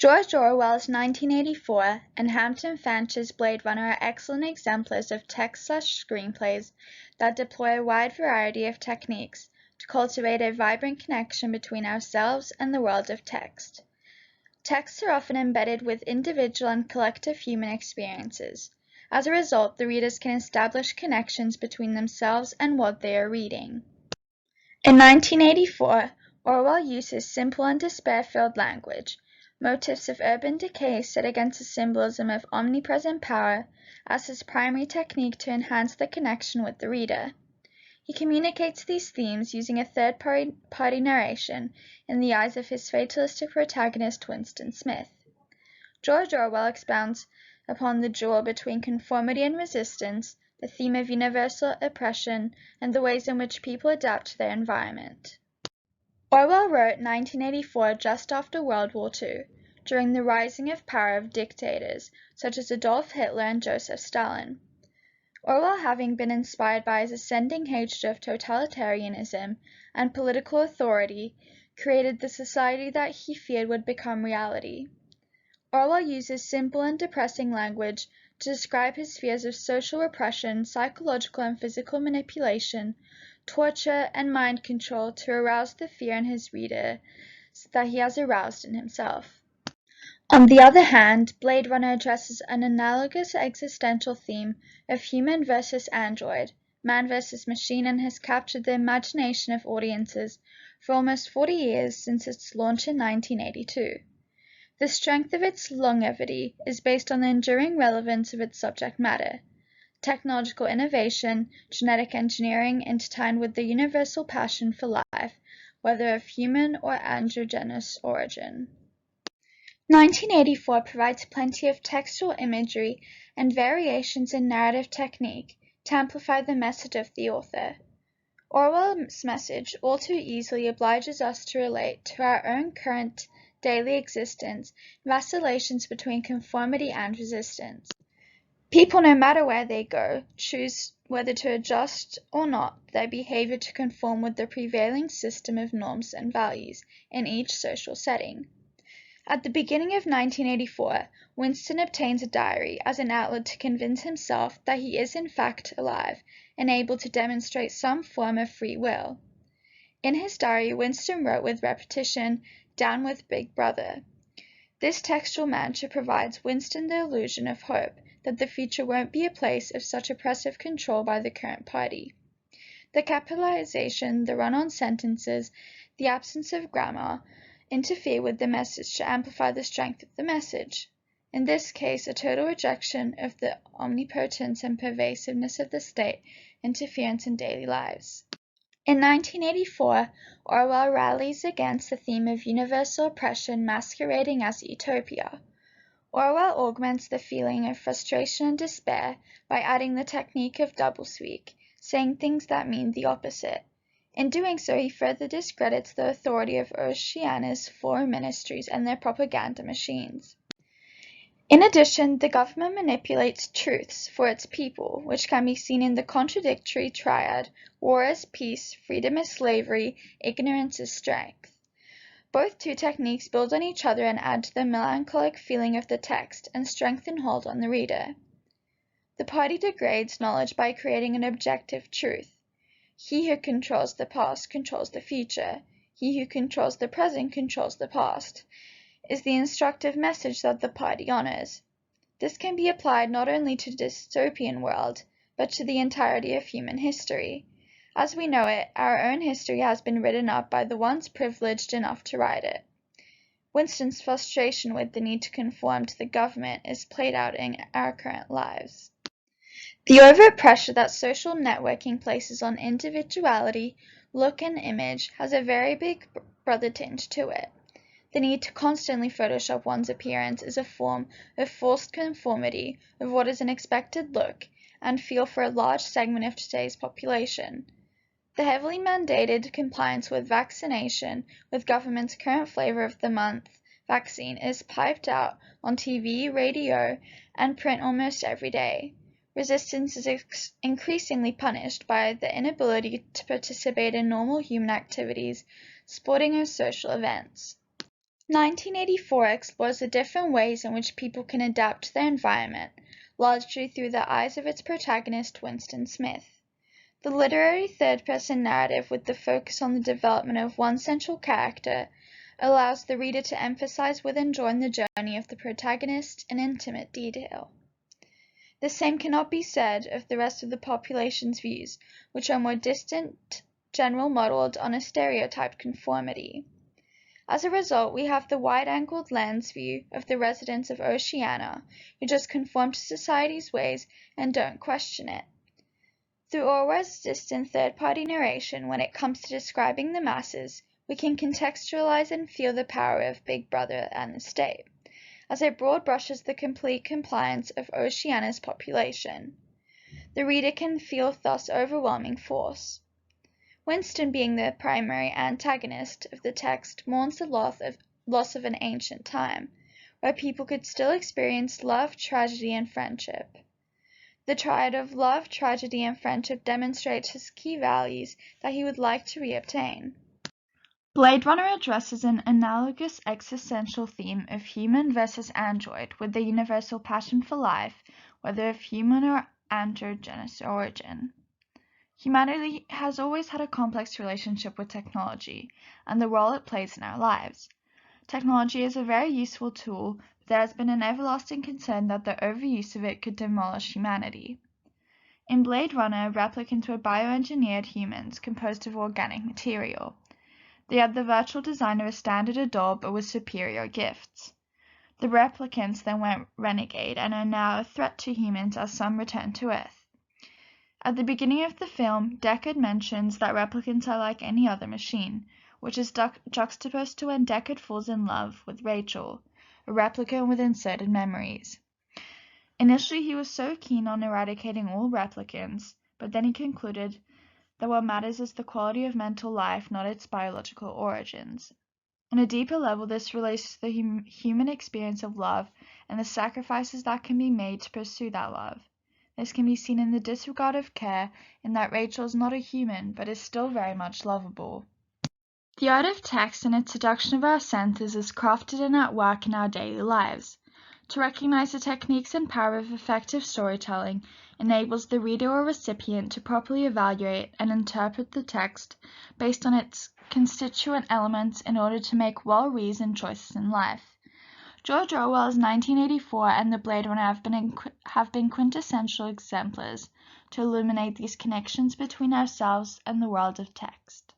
George Orwell's 1984 and Hampton Fancher's Blade Runner are excellent exemplars of text/screenplays that deploy a wide variety of techniques to cultivate a vibrant connection between ourselves and the world of text. Texts are often embedded with individual and collective human experiences. As a result, the readers can establish connections between themselves and what they are reading. In 1984, Orwell uses simple and despair-filled language, motifs of urban decay set against the symbolism of omnipresent power, as his primary technique to enhance the connection with the reader. He communicates these themes using a third-party narration in the eyes of his fatalistic protagonist Winston Smith. George Orwell expounds upon the duel between conformity and resistance, the theme of universal oppression, and the ways in which people adapt to their environment. Orwell wrote 1984 just after World War II, during the rising of power of dictators such as Adolf Hitler and Joseph Stalin. Orwell, having been inspired by his ascending hatred of totalitarianism and political authority, created the society that he feared would become reality. Orwell uses simple and depressing language to describe his fears of social repression, psychological and physical manipulation, torture, and mind control to arouse the fear in his reader that he has aroused in himself. On the other hand, Blade Runner addresses an analogous existential theme of human versus android, man versus machine, and has captured the imagination of audiences for almost 40 years since its launch in 1982. The strength of its longevity is based on the enduring relevance of its subject matter, technological innovation, genetic engineering intertwined with the universal passion for life, whether of human or androgynous origin. 1984 provides plenty of textual imagery and variations in narrative technique to amplify the message of the author. Orwell's message all too easily obliges us to relate to our own current daily existence, vacillations between conformity and resistance. People, no matter where they go, choose whether to adjust or not their behavior to conform with the prevailing system of norms and values in each social setting. At the beginning of 1984, Winston obtains a diary as an outlet to convince himself that he is in fact alive and able to demonstrate some form of free will. In his diary, Winston wrote with repetition, "Down with Big Brother." This textual mantra provides Winston the illusion of hope that the future won't be a place of such oppressive control by the current party. The capitalization, the run-on sentences, the absence of grammar interfere with the message to amplify the strength of the message. In this case, a total rejection of the omnipotence and pervasiveness of the state interference in daily lives. In 1984, Orwell rallies against the theme of universal oppression masquerading as utopia. Orwell augments the feeling of frustration and despair by adding the technique of doublespeak, saying things that mean the opposite. In doing so, he further discredits the authority of Oceania's foreign ministries and their propaganda machines. In addition, the government manipulates truths for its people, which can be seen in the contradictory triad, war is peace, freedom is slavery, ignorance is strength. Both two techniques build on each other and add to the melancholic feeling of the text and strengthen hold on the reader. The party degrades knowledge by creating an objective truth. He who controls the past controls the future. He who controls the present controls the past, is the instructive message that the party honors. This can be applied not only to the dystopian world, but to the entirety of human history. As we know it, our own history has been written up by the ones privileged enough to write it. Winston's frustration with the need to conform to the government is played out in our current lives. The overt pressure that social networking places on individuality, look, and image has a very big brother tinge to it. The need to constantly Photoshop one's appearance is a form of forced conformity of what is an expected look and feel for a large segment of today's population. The heavily mandated compliance with vaccination, with government's current flavor of the month vaccine, is piped out on TV, radio, and print almost every day. Resistance is increasingly punished by the inability to participate in normal human activities, sporting or social events. 1984 explores the different ways in which people can adapt to their environment, largely through the eyes of its protagonist, Winston Smith. The literary third-person narrative, with the focus on the development of one central character, allows the reader to emphasize with enjoying the journey of the protagonist in intimate detail. The same cannot be said of the rest of the population's views, which are more distant, general modeled on a stereotyped conformity. As a result, we have the wide-angled lens view of the residents of Oceania, who just conform to society's ways and don't question it. Through Orwell's distant third-party narration, when it comes to describing the masses, we can contextualize and feel the power of Big Brother and the state, as it broad brushes the complete compliance of Oceania's population. The reader can feel thus overwhelming force. Winston, being the primary antagonist of the text, mourns the loss of an ancient time, where people could still experience love, tragedy, and friendship. The triad of love, tragedy, and friendship demonstrates his key values that he would like to reobtain. Blade Runner addresses an analogous existential theme of human versus android, with the universal passion for life, whether of human or androgynous origin. Humanity has always had a complex relationship with technology and the role it plays in our lives. Technology is a very useful tool, but there has been an everlasting concern that the overuse of it could demolish humanity. In Blade Runner, replicants were bioengineered humans composed of organic material. They had the virtual design of a standard adult but with superior gifts. The replicants then went renegade and are now a threat to humans as some return to Earth. At the beginning of the film, Deckard mentions that replicants are like any other machine, which is juxtaposed to when Deckard falls in love with Rachel, a replicant with inserted memories. Initially, he was so keen on eradicating all replicants, but then he concluded that what matters is the quality of mental life, not its biological origins. On a deeper level, this relates to the human experience of love and the sacrifices that can be made to pursue that love. This can be seen in the disregard of care, in that Rachel is not a human, but is still very much lovable. The art of text and its seduction of our senses is crafted and at work in our daily lives. To recognize the techniques and power of effective storytelling enables the reader or recipient to properly evaluate and interpret the text based on its constituent elements in order to make well-reasoned choices in life. George Orwell's 1984 and the Blade Runner have been quintessential exemplars to illuminate these connections between ourselves and the world of text.